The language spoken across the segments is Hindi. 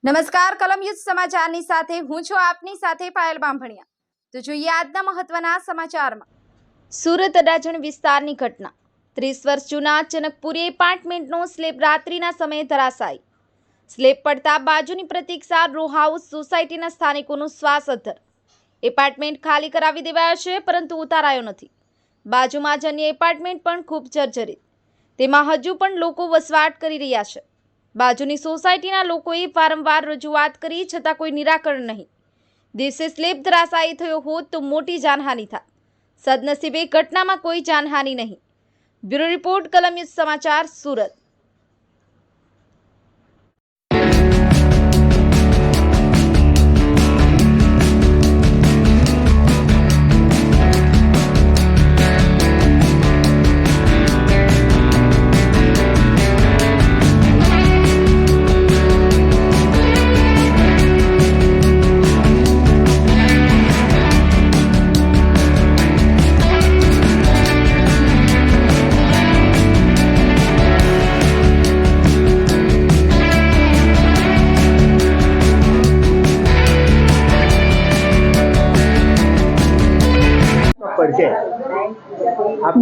નમસ્કાર કલમ યુદ્ધ સમાચારની સાથે હું છું આપની સાથે પાયલ બાંભણિયા। તો જોઈએ આજના મહત્વના સમાચારમાં। સુરત અડાજણ વિસ્તારની ઘટના। 30 વર્ષ જૂના ચનકપુરી એપાર્ટમેન્ટનો સ્લેબ રાત્રિના સમયે ધરાશાયી। સ્લેબ પડતા બાજુની પ્રતીક્ષા રો હાઉસ સોસાયટીના સ્થાનિકોનો શ્વાસ અદ્ધર। એપાર્ટમેન્ટ ખાલી કરાવી દેવાયો છે, પરંતુ ઉતારાયો નથી। બાજુમાં જ અન્ય એપાર્ટમેન્ટ પણ ખૂબ જર્જરિત, તેમાં હજુ પણ લોકો વસવાટ કરી રહ્યા છે। બાજુની સોસાયટીના લોકોએ વારંવાર રજૂઆત કરી છતાં કોઈ નિરાકરણ નહીં। દિવસે સ્લેબ ધરાશાયી થયો હોત તો મોટી જાનહાનિ થાત। સદનસીબે ઘટનામાં કોઈ જાનહાનિ નહીં। બ્યુરો રિપોર્ટ કલમ યુદ્ધ સમાચાર સુરત।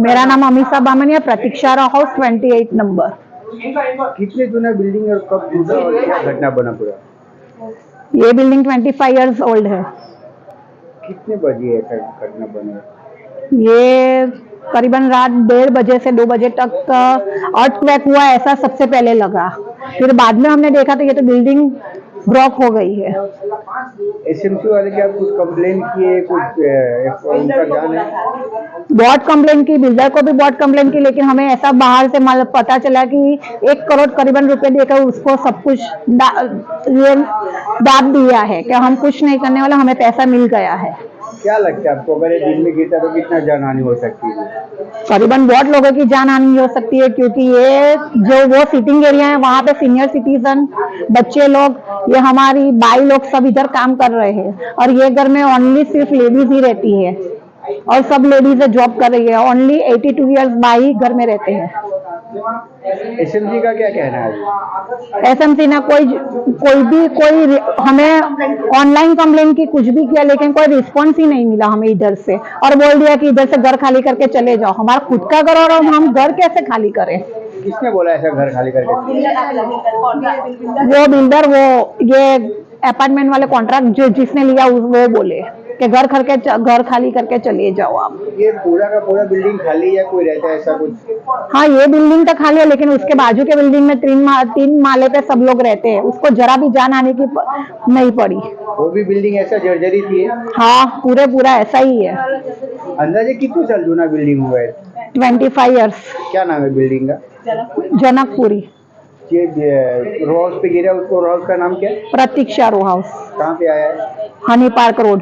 मेरा नाम अमीषा बामनिया, प्रतीक्षा रो हाउस 28 नंबर। कितने जूना बिल्डिंग और कब टूटा और क्या घटना बना पूरा? ये बिल्डिंग 25 इयर्स ओल्ड है। कितने बजे ऐसा घटना बना? ये करीबन रात 1:30 बजे से 2 बजे तक अर्थक्वेक हुआ, ऐसा सबसे पहले लगा। फिर बाद में हमने देखा तो ये तो बिल्डिंग ब्लॉक हो गई है। एसएमसी वाले क्या कुछ कंप्लेन किए, कुछ उनका जान है? बहुत कंप्लेन की, बिल्डर को भी बहुत कंप्लेन की, लेकिन हमें ऐसा बाहर से मतलब पता चला कि 1 करोड़ करीबन रुपए देकर उसको सब कुछ ये दाब दिया है कि हम कुछ नहीं करने वाला, हमें पैसा मिल गया है। क्या लगता है आपको, अगर ये दिन में गिरता तो कितना जान हानि हो सकती है? करीबन बहुत लोगों की जान हानि हो सकती है, क्योंकि ये जो वो सिटिंग एरिया है वहाँ पे सीनियर सिटीजन, बच्चे लोग, ये हमारी बाई लोग सब इधर काम कर रहे हैं, और ये घर में ओनली सिर्फ लेडीज ही रहती है और सब लेडीज जॉब कर रही है। ओनली 82 इयर्स बाई घर में रहते हैं। एसएमसी का क्या कहना है? एसएमसी ने कोई हमें ऑनलाइन कंप्लेन की, कुछ भी किया, लेकिन कोई रिस्पॉन्स ही नहीं मिला हमें इधर से, और बोल दिया कि इधर से घर खाली करके चले जाओ। हमारा खुद का घर और हम घर कैसे खाली करें? किसने बोला ऐसा घर खाली करके? वो बिल्डर, वो ये अपार्टमेंट वाले कॉन्ट्रैक्ट जिसने लिया वो बोले कि घर खाली करके चले जाओ आप। ये पूरा का पूरा बिल्डिंग खाली है, कोई रहता है ऐसा कुछ? हाँ, ये बिल्डिंग तो खाली है, लेकिन उसके बाजू के बिल्डिंग में 3 माले पे सब लोग रहते हैं, उसको जरा भी जान आने की नहीं पड़ी। वो भी बिल्डिंग ऐसा जर्जरित ही है? हाँ, पूरा ऐसा ही है। अंदाजे कितने साल जूना बिल्डिंग हुआ है? 25 इयर्स। क्या नाम है बिल्डिंग का? जनकपुरी। ये रो हाउस पे गिरा, उसको रो हाउस का नाम क्या है? प्रतीक्षा रो हाउस। कहाँ पे आया है? Honey park road.